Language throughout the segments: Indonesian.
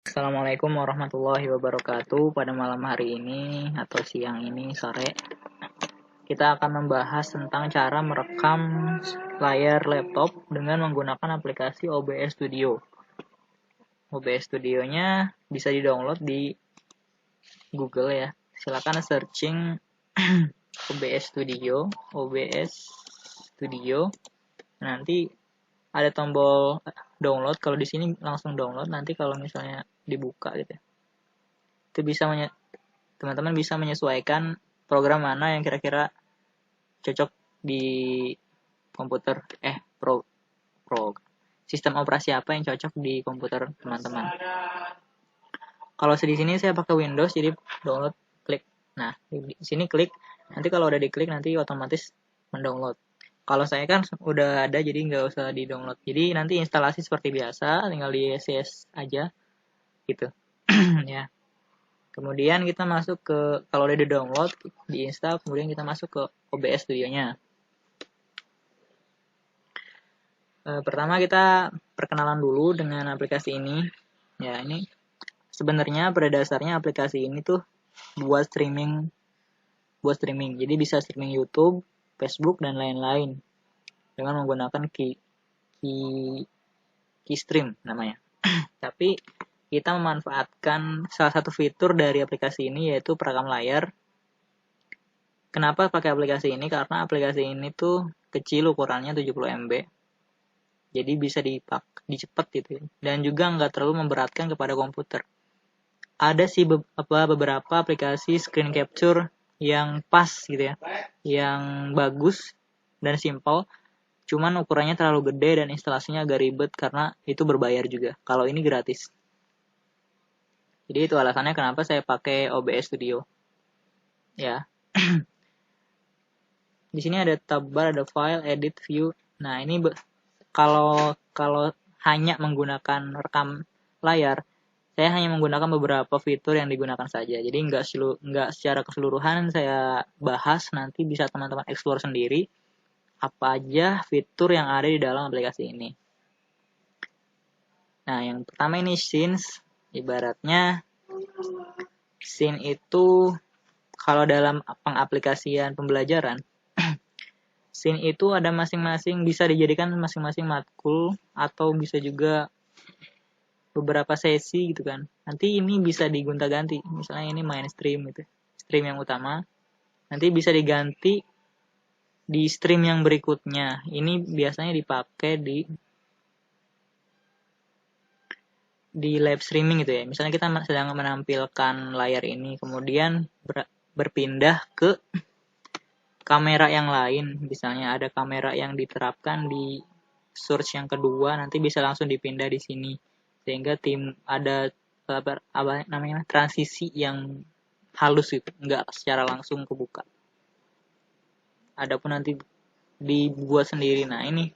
Assalamualaikum warahmatullahi wabarakatuh. Pada malam hari ini atau siang ini, sore, kita akan membahas tentang cara merekam layar laptop dengan menggunakan aplikasi OBS Studio. OBS Studio-nya bisa di-download di Google ya. Silakan searching OBS Studio, Nanti ada tombol download. Kalau di sini langsung download. Nanti kalau misalnya dibuka gitu ya, itu bisa teman-teman bisa menyesuaikan program mana yang kira-kira cocok di komputer sistem operasi apa yang cocok di komputer teman-teman. Kalau di sini saya pakai Windows, jadi download, klik. Nah, di sini klik. Nanti kalau udah diklik nanti otomatis mendownload. Kalau saya kan udah ada, jadi nggak usah di-download. Jadi nanti instalasi seperti biasa, tinggal di SS aja gitu. Ya. Kemudian kita masuk ke, kalau udah di-download, di-install, kemudian kita masuk ke OBS Studio-nya. Pertama kita perkenalan dulu dengan aplikasi ini. Ya, ini sebenarnya pada dasarnya aplikasi ini tuh buat streaming. Jadi bisa streaming YouTube, Facebook, dan lain-lain dengan menggunakan keystream namanya. Tapi kita memanfaatkan salah satu fitur dari aplikasi ini, yaitu perekam layar. Kenapa pakai aplikasi ini? Karena aplikasi ini tuh kecil, ukurannya 70 MB. Jadi bisa dicepat gitu. Dan juga nggak terlalu memberatkan kepada komputer. Ada sih beberapa aplikasi screen capture yang pas gitu ya. Yang bagus dan simple. Cuman ukurannya terlalu gede dan instalasinya agak ribet karena itu berbayar juga. Kalau ini gratis. Jadi itu alasannya kenapa saya pakai OBS Studio. Ya. Di sini ada tab bar, ada file, edit, view. Nah, ini kalau hanya menggunakan rekam layar, saya hanya menggunakan beberapa fitur yang digunakan saja. Jadi nggak secara keseluruhan saya bahas, nanti bisa teman-teman explore sendiri apa aja fitur yang ada di dalam aplikasi ini. Nah, yang pertama ini scenes. Ibaratnya scene itu kalau dalam pengaplikasian pembelajaran, scene itu ada masing-masing, bisa dijadikan masing-masing matkul atau bisa juga beberapa sesi gitu kan. Nanti ini bisa digonta-ganti. Misalnya ini mainstream gitu. Stream yang utama. Nanti bisa diganti di stream yang berikutnya. Ini biasanya dipakai di live streaming gitu ya. Misalnya kita sedang menampilkan layar ini, kemudian berpindah ke kamera yang lain. Misalnya ada kamera yang diterapkan di source yang kedua, nanti bisa langsung dipindah di sini. Sehingga ada transisi yang halus gitu, nggak secara langsung kebuka. Adapun nanti dibuat sendiri. Nah, ini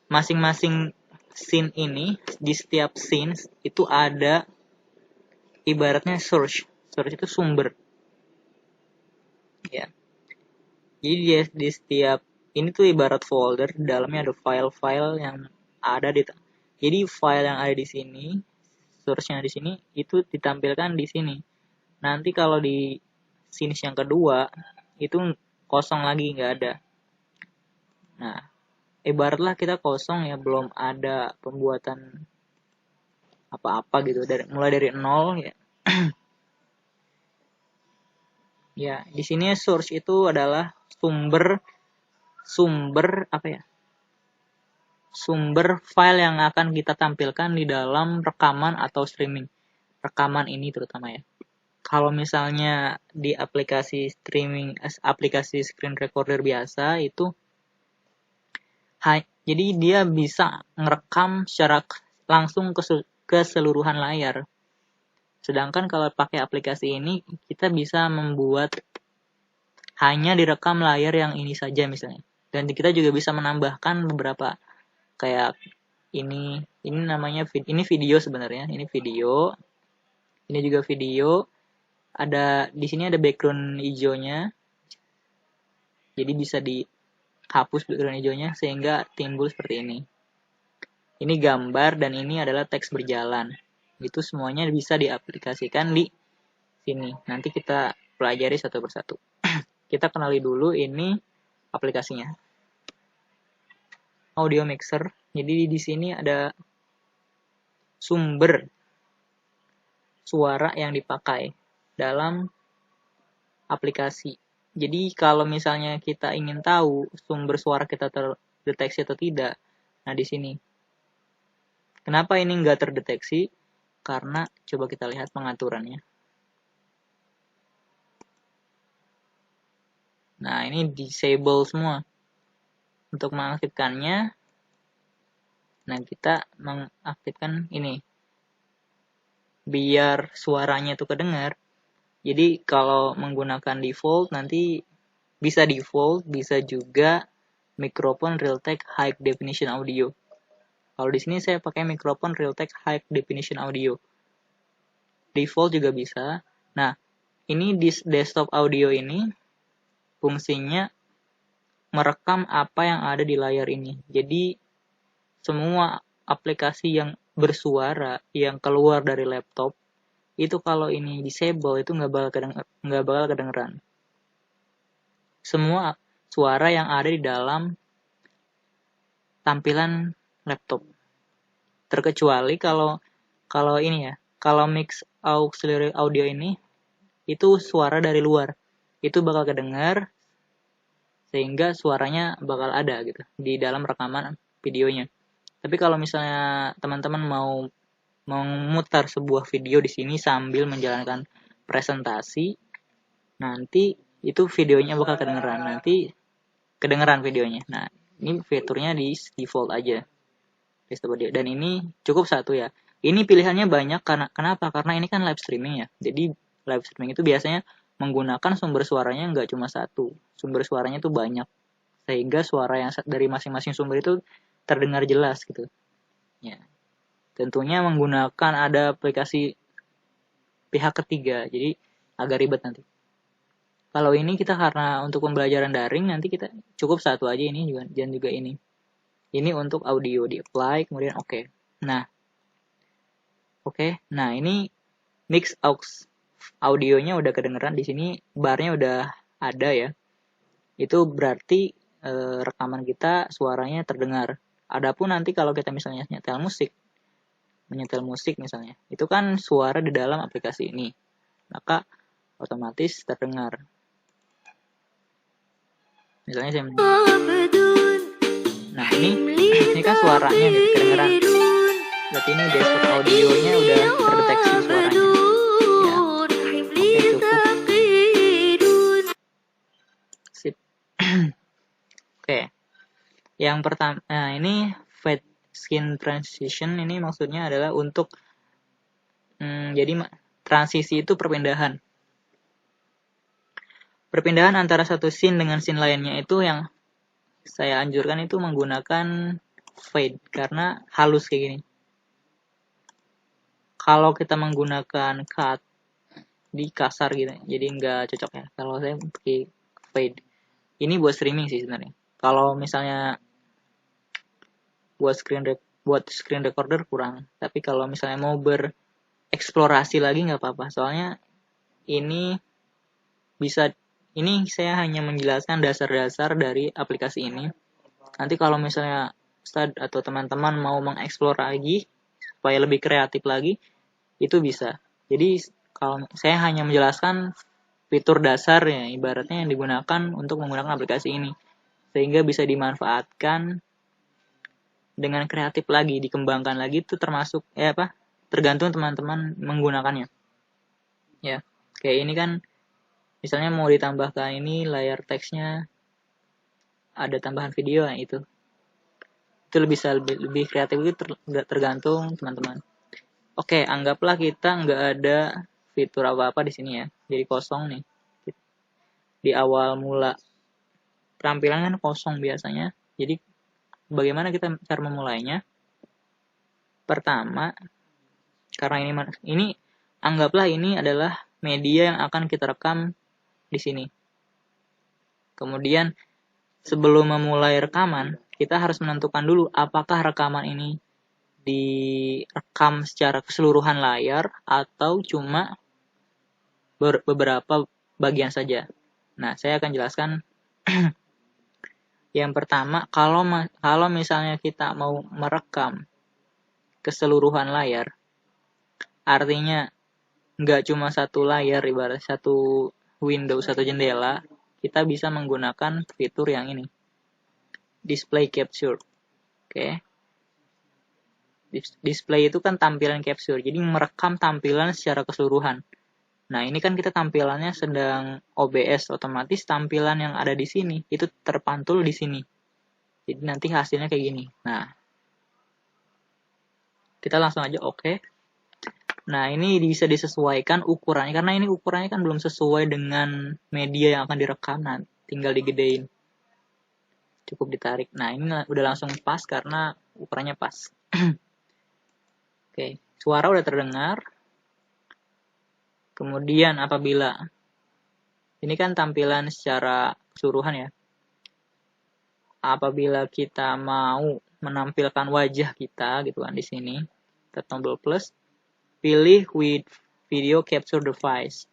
masing-masing scene ini, di setiap scene itu ada ibaratnya source itu sumber. Ya. Jadi di setiap ini tuh ibarat folder, di dalamnya ada file-file yang ada jadi file yang ada di sini, source-nya di sini, itu ditampilkan di sini. Nanti kalau di scene yang kedua, itu kosong lagi, nggak ada. Nah, ibaratlah kita kosong ya, belum ada pembuatan apa-apa gitu, mulai dari nol ya. Ya, di sini source itu adalah sumber file yang akan kita tampilkan di dalam rekaman atau streaming. Rekaman ini terutama ya. Kalau misalnya di aplikasi streaming, aplikasi screen recorder biasa itu, jadi dia bisa ngerekam secara langsung ke keseluruhan layar. Sedangkan kalau pakai aplikasi ini, kita bisa membuat hanya direkam layar yang ini saja misalnya. Dan kita juga bisa menambahkan beberapa, kayak ini namanya ini video sebenarnya, ini video. Ini juga video. Di sini ada background hijaunya. Jadi bisa dihapus background hijaunya sehingga timbul seperti ini. Ini gambar dan ini adalah teks berjalan. Itu semuanya bisa diaplikasikan di sini. Nanti kita pelajari satu persatu. Kita kenali dulu ini aplikasinya. Audio mixer. Jadi di sini ada sumber suara yang dipakai dalam aplikasi. Jadi kalau misalnya kita ingin tahu sumber suara kita terdeteksi atau tidak, nah di sini. Kenapa ini nggak terdeteksi? Karena coba kita lihat pengaturannya. Nah ini disable semua. Untuk mengaktifkannya, nah kita mengaktifkan ini. Biar suaranya itu kedengar. Jadi kalau menggunakan default nanti bisa default, bisa juga mikrofon Realtek High Definition Audio. Kalau di sini saya pakai mikrofon Realtek High Definition Audio. Default juga bisa. Nah, ini di desktop audio ini fungsinya merekam apa yang ada di layar ini. Jadi semua aplikasi yang bersuara yang keluar dari laptop itu kalau ini disable itu nggak bakal kedengeran. Semua suara yang ada di dalam tampilan laptop. Terkecuali kalau ini ya, kalau mix auxiliary audio ini itu suara dari luar. Itu bakal kedengar sehingga suaranya bakal ada gitu di dalam rekaman videonya. Tapi kalau misalnya teman-teman mau memutar sebuah video di sini sambil menjalankan presentasi, nanti itu videonya bakal kedengeran videonya. Nah, ini fiturnya di default aja. Dan ini cukup satu ya. Ini pilihannya banyak kenapa? Karena ini kan live streaming ya. Jadi live streaming itu biasanya menggunakan sumber suaranya nggak cuma satu, sumber suaranya itu banyak, sehingga suara yang dari masing-masing sumber itu terdengar jelas gitu. Ya, tentunya menggunakan ada aplikasi pihak ketiga, jadi agak ribet nanti. Kalau ini kita karena untuk pembelajaran daring nanti kita cukup satu aja ini juga dan juga ini. Ini untuk audio di apply kemudian oke. Nah, ini mix aux audionya udah kedengeran di sini, barnya udah ada ya. Itu berarti rekaman kita suaranya terdengar. Adapun nanti kalau kita misalnya menyetel musik misalnya, itu kan suara di dalam aplikasi ini, maka otomatis terdengar. Misalnya saya nah ini kan suaranya gitu, kedengeran. Berarti ini desktop audionya udah terdeteksi suaranya. Ya, oke cukup. Sip. Oke. Yang pertama, nah ini fade skin transition ini maksudnya adalah untuk jadi transisi itu perpindahan antara satu scene dengan scene lainnya itu yang saya anjurkan itu menggunakan fade karena halus kayak gini. Kalau kita menggunakan cut di kasar gitu, jadi nggak cocok ya. Kalau saya pakai fade, ini buat streaming sih sebenarnya. Kalau misalnya buat screen recorder kurang, tapi kalau misalnya mau bereksplorasi lagi nggak apa-apa. Soalnya ini saya hanya menjelaskan dasar-dasar dari aplikasi ini. Nanti kalau misalnya Ustadz atau teman-teman mau mengeksplor lagi supaya lebih kreatif lagi, itu bisa. Jadi kalau saya hanya menjelaskan fitur dasar ya, ibaratnya yang digunakan untuk menggunakan aplikasi ini, sehingga bisa dimanfaatkan dengan kreatif lagi, dikembangkan lagi, itu termasuk tergantung teman-teman menggunakannya. Ya, kayak ini kan misalnya mau ditambahkan ini layar teksnya ada tambahan video ya, itu bisa lebih kreatif, itu tergantung teman-teman. Oke, anggaplah kita nggak ada fitur apa-apa di sini ya, jadi kosong nih. Di awal mula tampilan kan kosong biasanya. Jadi bagaimana kita cara memulainya? Pertama, karena ini anggaplah ini adalah media yang akan kita rekam di sini. Kemudian sebelum memulai rekaman, kita harus menentukan dulu apakah rekaman ini direkam secara keseluruhan layar atau cuma beberapa bagian saja. Nah, saya akan jelaskan. Yang pertama, kalau misalnya kita mau merekam keseluruhan layar, artinya nggak cuma satu layar, ibarat satu window, satu jendela, kita bisa menggunakan fitur yang ini, display capture. Oke. Display itu kan tampilan capture, jadi merekam tampilan secara keseluruhan. Nah, ini kan kita tampilannya sedang OBS, otomatis tampilan yang ada di sini itu terpantul di sini. Jadi nanti hasilnya kayak gini. Nah, kita langsung aja oke. Nah, ini bisa disesuaikan ukurannya, karena ini ukurannya kan belum sesuai dengan media yang akan direkam. Nah, tinggal digedein. Cukup ditarik. Nah, ini udah langsung pas karena ukurannya pas. Oke, suara udah terdengar. Kemudian apabila ini kan tampilan secara keseluruhan ya. Apabila kita mau menampilkan wajah kita gitu kan di sini, kita tombol plus, pilih with video capture device.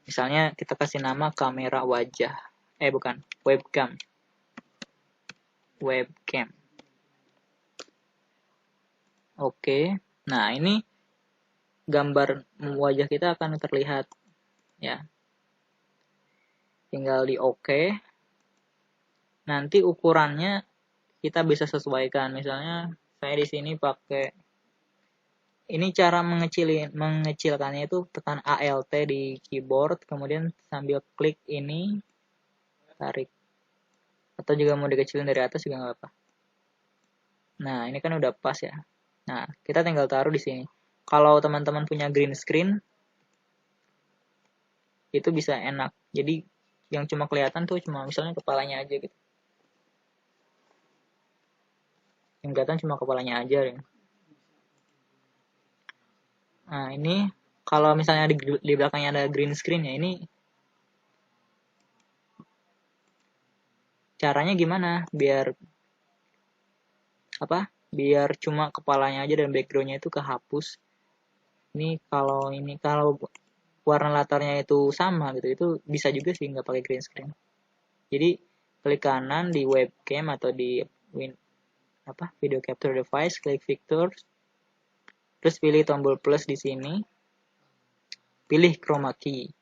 Misalnya kita kasih nama kamera wajah. Bukan, webcam. Webcam. Oke. Nah, ini gambar wajah kita akan terlihat ya. Tinggal di oke. Nanti ukurannya kita bisa sesuaikan. Misalnya saya di sini pakai, ini cara mengecilkannya itu tekan ALT di keyboard, kemudian sambil klik ini tarik. Atau juga mau dikecilin dari atas juga nggak apa. Nah, ini kan udah pas ya. Nah, kita tinggal taruh di sini. Kalau teman-teman punya green screen, itu bisa enak. Jadi yang cuma kelihatan tuh cuma misalnya kepalanya aja gitu. Yang kelihatan cuma kepalanya aja ya. Nah, ini kalau misalnya di belakangnya ada green screen ya, ini caranya gimana biar biar cuma kepalanya aja dan backgroundnya itu kehapus. Ini kalau warna latarnya itu sama gitu, itu bisa juga sih nggak pakai green screen. Jadi klik kanan di webcam atau di video capture device, klik fitur, terus pilih tombol plus di sini, pilih chroma key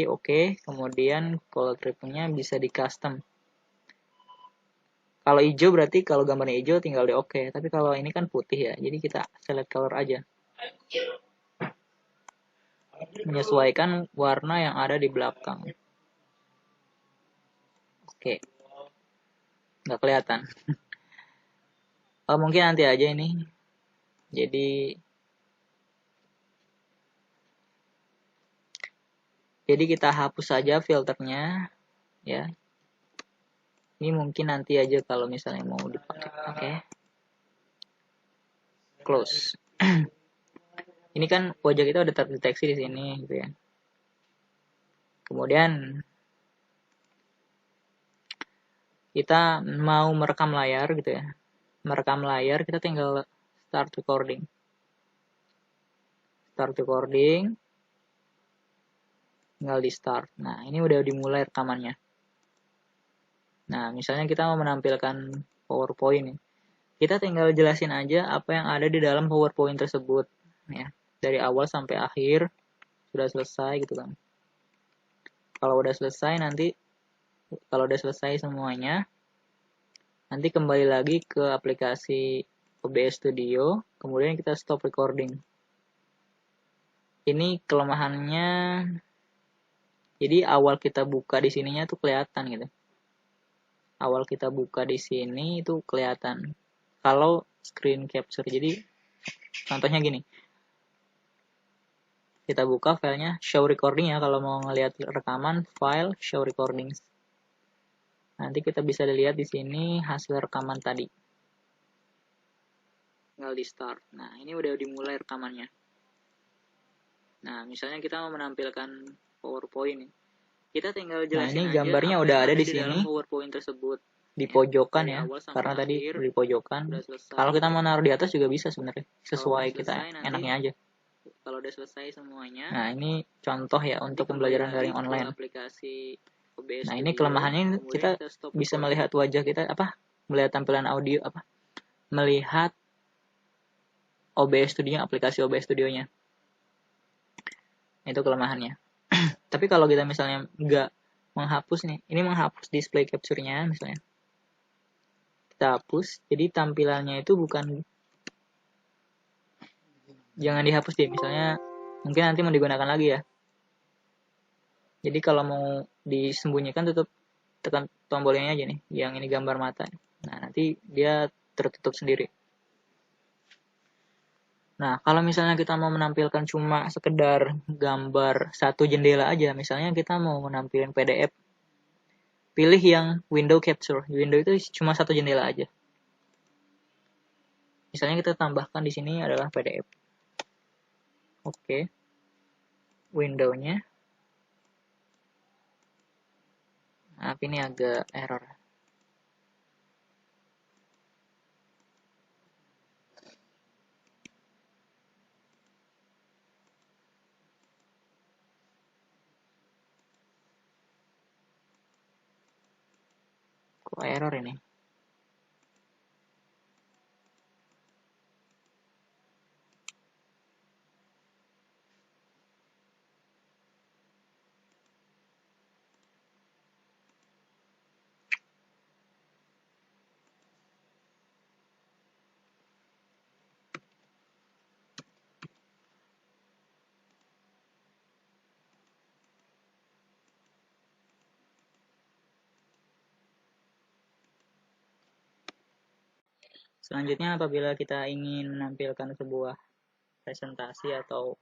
oke. Kemudian color treatment-nya bisa di custom. Kalau hijau berarti kalau gambarnya hijau tinggal di oke, tapi kalau ini kan putih ya, jadi kita select color aja, menyesuaikan warna yang ada di belakang. Oke, nggak kelihatan. Mungkin nanti aja ini. Jadi kita hapus saja filternya ya. Ini mungkin nanti aja kalau misalnya mau dipakai. Oke. Close. Ini kan wajah kita udah terdeteksi di sini gitu ya. Kemudian kita mau merekam layar gitu ya. Merekam layar kita tinggal start recording. Tinggal di start. Nah, ini udah dimulai rekamannya. Nah, misalnya kita mau menampilkan PowerPoint nih. Kita tinggal jelasin aja apa yang ada di dalam PowerPoint tersebut ya. Dari awal sampai akhir sudah selesai gitu kan. Kalau udah selesai semuanya, nanti kembali lagi ke aplikasi OBS Studio, kemudian kita stop recording. Ini kelemahannya, jadi awal kita buka di sininya tuh kelihatan gitu. Awal kita buka di sini itu kelihatan. Kalau screen capture, jadi contohnya gini. Kita buka filenya show recording ya, kalau mau ngelihat rekaman, file show recordings. Nanti kita bisa lihat di sini hasil rekaman tadi. Tinggal di start. Nah, ini udah dimulai rekamannya. Nah, misalnya kita mau menampilkan PowerPoint. Kita tinggal jelasin. Nah, ini gambarnya udah ada di sini. PowerPoint tersebut. di pojokan ya, karena tadi di pojokan. Kalau kita mau naruh di atas juga bisa sebenarnya, sesuai kita enaknya aja. Kalau udah selesai semuanya. Nah, ini contoh ya untuk pembelajaran daring online. Nah, ini kelemahannya kita bisa melihat wajah kita melihat tampilan audio melihat OBS Studio, aplikasi OBS Studio-nya. Itu kelemahannya. Tapi kalau kita misalnya nggak menghapus nih, ini menghapus display capture-nya misalnya. Kita hapus, jadi tampilannya itu jangan dihapus deh, misalnya mungkin nanti mau digunakan lagi ya. Jadi kalau mau disembunyikan tutup, tekan tombolnya aja nih, yang ini gambar mata. Nah, nanti dia tertutup sendiri. Nah, kalau misalnya kita mau menampilkan cuma sekedar gambar satu jendela aja, misalnya kita mau menampilkan PDF, pilih yang window capture. Window itu cuma satu jendela aja. Misalnya kita tambahkan di sini adalah PDF. Oke. Window-nya. Maaf, ini agak error. Kok error ini? Selanjutnya, apabila kita ingin menampilkan sebuah presentasi atau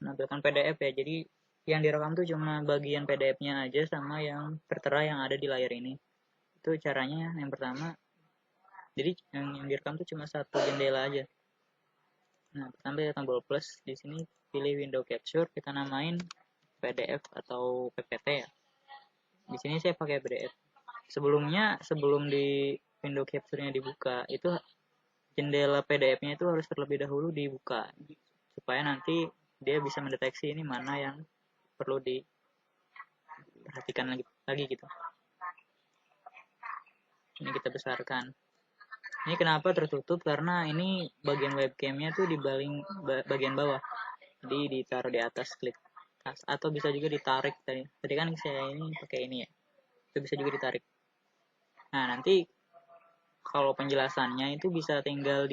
menampilkan PDF ya, jadi yang direkam tuh cuma bagian PDF-nya aja sama yang tertera yang ada di layar ini. Itu caranya yang pertama, jadi yang direkam tuh cuma satu jendela aja. Nah, pertama kita tombol plus, di sini pilih window capture, kita namain PDF atau PPT ya. Di sini saya pakai PDF. Sebelumnya, sebelum di window capture-nya dibuka, itu jendela PDF-nya itu harus terlebih dahulu dibuka supaya nanti dia bisa mendeteksi ini mana yang perlu diperhatikan lagi gitu. Ini kita besarkan. Ini kenapa tertutup? Karena ini bagian webcam-nya tuh di bagian bawah. Jadi ditaruh di atas, klik atau bisa juga ditarik tadi. Tadi kan saya ini pakai ini ya. Itu bisa juga ditarik. Nah, nanti kalau penjelasannya itu bisa tinggal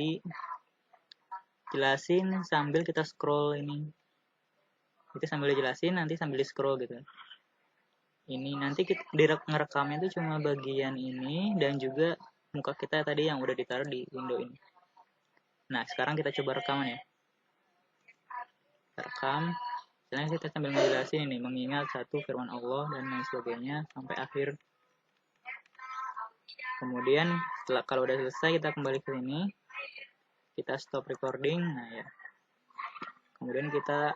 dijelasin sambil kita scroll ini. Itu sambil dijelasin, nanti sambil di scroll gitu. Ini nanti kita ngerekamnya itu cuma bagian ini dan juga muka kita tadi yang udah ditaruh di window ini. Nah, sekarang kita coba rekaman ya. Kita rekam. Sekarang kita sambil ngejelasin ini, mengingat satu firman Allah dan lain sebagainya sampai akhir. Kemudian kalau udah selesai kita kembali ke sini, kita stop recording. Nah ya, kemudian kita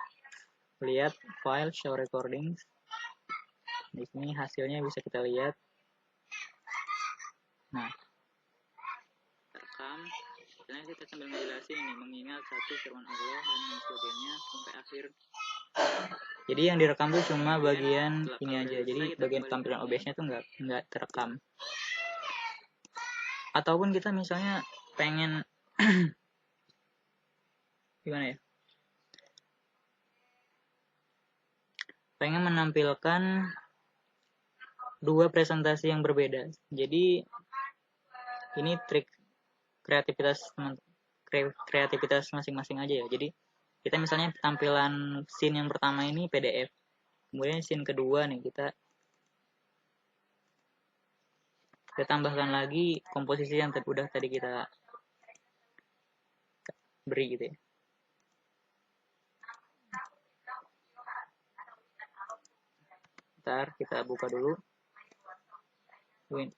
lihat file show recordings. Di sini hasilnya bisa kita lihat. Nah, rekam. Sekarang kita sambil ngejelasin ini, mengingat satu firman Allah dan lain sebagainya sampai akhir. Jadi yang direkam tuh cuma bagian ini aja. Jadi bagian tampilan OBS-nya tuh nggak terekam. Ataupun kita misalnya pengen gimana ya? Pengen menampilkan dua presentasi yang berbeda. Jadi ini trik kreativitas masing-masing aja ya. Jadi kita misalnya tampilan scene yang pertama ini PDF. Kemudian scene kedua nih kita tambahkan lagi komposisi yang udah tadi kita beri gitu ya. Ntar kita buka dulu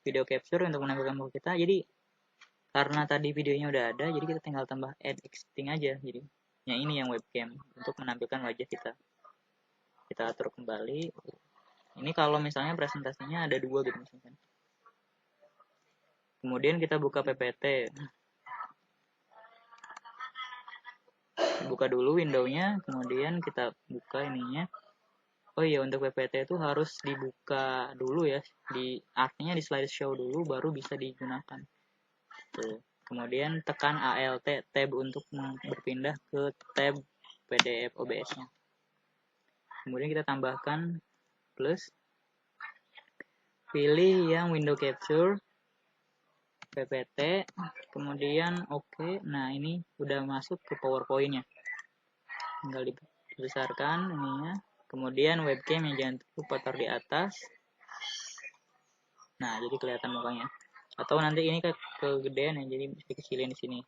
video capture untuk menampilkan muka kita. Jadi karena tadi videonya udah ada, jadi kita tinggal tambah add existing aja. Jadi yang ini yang webcam untuk menampilkan wajah kita. Kita atur kembali. Ini kalau misalnya presentasinya ada dua gitu misalkan. Kemudian kita buka PPT. Buka dulu window-nya, kemudian kita buka ininya. Oh iya, untuk PPT itu harus dibuka dulu ya, artinya di slideshow dulu baru bisa digunakan. Tuh. Kemudian tekan Alt tab untuk berpindah ke tab PDF OBS-nya. Kemudian kita tambahkan plus, pilih yang window capture, PPT, kemudian oke. Nah, ini udah masuk ke PowerPoint-nya. Tinggal dibesarkan ininya. Kemudian webcam yang jangan lupa taruh di atas. Nah, jadi kelihatan mukanya. Atau nanti ini kegedean ya, jadi dikecilin di sini.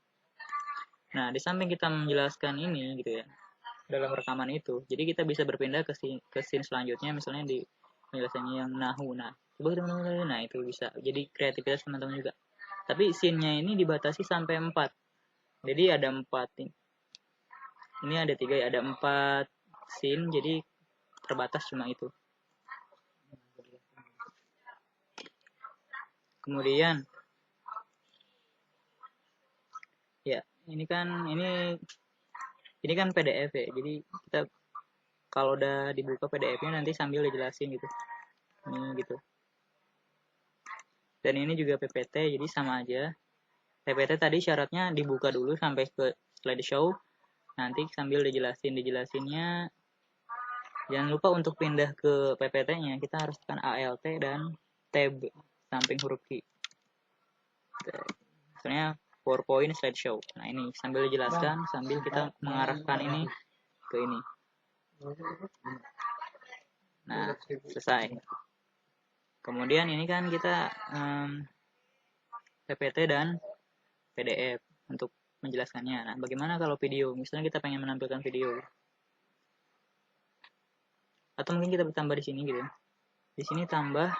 Nah, di samping kita menjelaskan ini gitu ya, dalam rekaman itu, jadi kita bisa berpindah ke scene selanjutnya, misalnya di penjelasannya yang nahu. Nah, coba teman-teman, nah itu bisa. Jadi kreativitas teman-teman juga. Tapi scene-nya ini dibatasi sampai 4. Jadi ada 4 ini. Ini ada 3 ya, ada 4 scene, jadi terbatas cuma itu. Kemudian ya, ini kan PDF ya. Jadi kita kalau udah dibuka PDF-nya nanti sambil dijelasin gitu. Ini gitu. Dan ini juga PPT, jadi sama aja. PPT tadi syaratnya dibuka dulu sampai ke slideshow. Nanti sambil dijelasinnya. Jangan lupa untuk pindah ke PPT-nya, kita harus tekan Alt dan tab samping huruf Q. Misalnya PowerPoint slideshow. Nah, ini sambil dijelaskan, sambil kita mengarahkan ini ke ini. Nah, selesai. Kemudian ini kan kita PPT dan PDF untuk menjelaskannya. Nah, bagaimana kalau video? Misalnya kita pengen menampilkan video. Atau mungkin kita tambah di sini gitu. Di sini tambah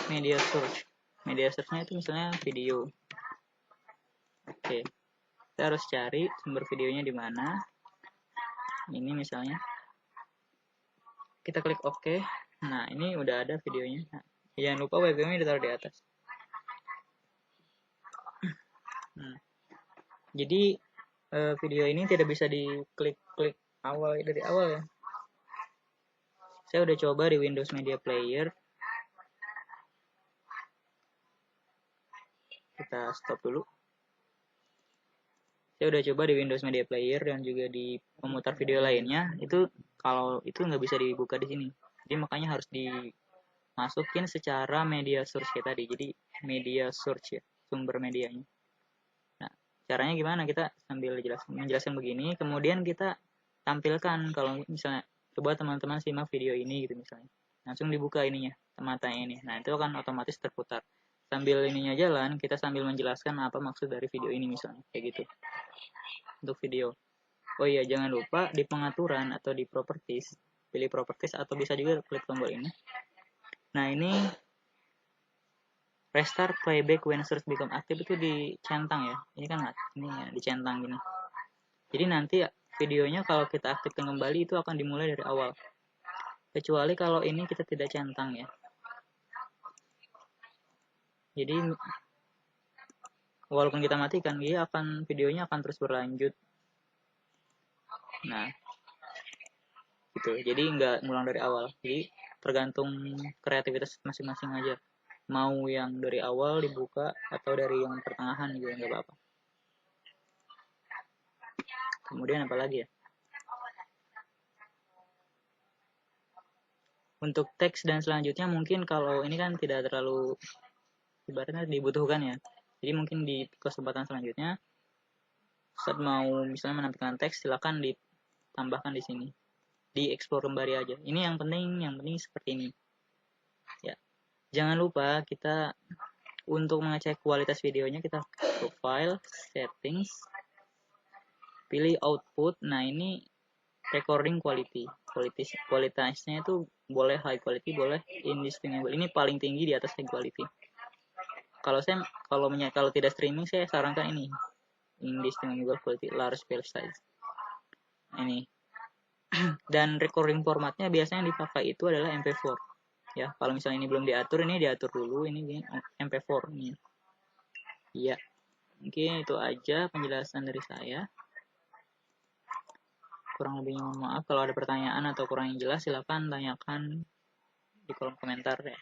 media search. Media search-nya itu misalnya video. Oke. Kita harus cari sumber videonya di mana. Ini misalnya. Kita klik OK. Nah, ini udah ada videonya. Nah, jangan lupa webcam-nya ditaruh di atas. Jadi video ini tidak bisa diklik-klik dari awal ya. Saya udah coba di Windows Media Player. Kita stop dulu. Saya udah coba di Windows Media Player dan juga di pemutar video lainnya. Itu kalau itu nggak bisa dibuka di sini. Jadi makanya harus dimasukin secara media source ya tadi. Jadi media source ya, sumber medianya. Nah, caranya gimana? Kita sambil menjelaskan begini, kemudian kita tampilkan kalau misalnya coba teman-teman simak video ini gitu misalnya. Langsung dibuka ininya, matanya ini. Nah, itu akan otomatis terputar. Sambil ininya jalan, kita sambil menjelaskan apa maksud dari video ini misalnya. Kayak gitu. Untuk video. Oh iya, jangan lupa di pengaturan atau di properties, pilih properties atau bisa juga klik tombol ini. Nah, ini restart playback when source become active itu dicentang ya. Ini kan ini ya, dicentang gini. Jadi nanti videonya kalau kita aktifkan kembali itu akan dimulai dari awal. Kecuali kalau ini kita tidak centang ya. Jadi walaupun kita matikan, videonya akan terus berlanjut. Nah, gitu. Jadi nggak ngulang dari awal. Jadi tergantung kreativitas masing-masing aja. Mau yang dari awal dibuka atau dari yang pertengahan juga nggak apa-apa. Kemudian apa lagi ya? Untuk teks dan selanjutnya mungkin kalau ini kan tidak terlalu ibaratnya dibutuhkan ya. Jadi mungkin di kesempatan selanjutnya saat mau misalnya menampilkan teks silakan ditambahkan di sini. Di explore kembali aja. Ini yang penting seperti ini. Ya. Jangan lupa kita untuk mengecek kualitas videonya kita ke file, settings, pilih output. Nah, ini recording quality. Kualitasnya itu boleh high quality, boleh indistinguishable. Ini paling tinggi di atas high quality. Kalau tidak streaming saya sarankan ini indistinguishable quality large file size. Ini. Dan recording formatnya biasanya yang dipakai itu adalah MP4. Ya, kalau misalnya ini belum diatur, ini diatur dulu. Ini di MP4 nih. Iya. Mungkin itu aja penjelasan dari saya. Kurang lebihnya mohon maaf. Kalau ada pertanyaan atau kurang yang jelas, silakan tanyakan di kolom komentar ya.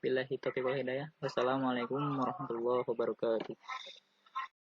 Billahi taufiq wal hidayah. Wassalamualaikum warahmatullahi wabarakatuh.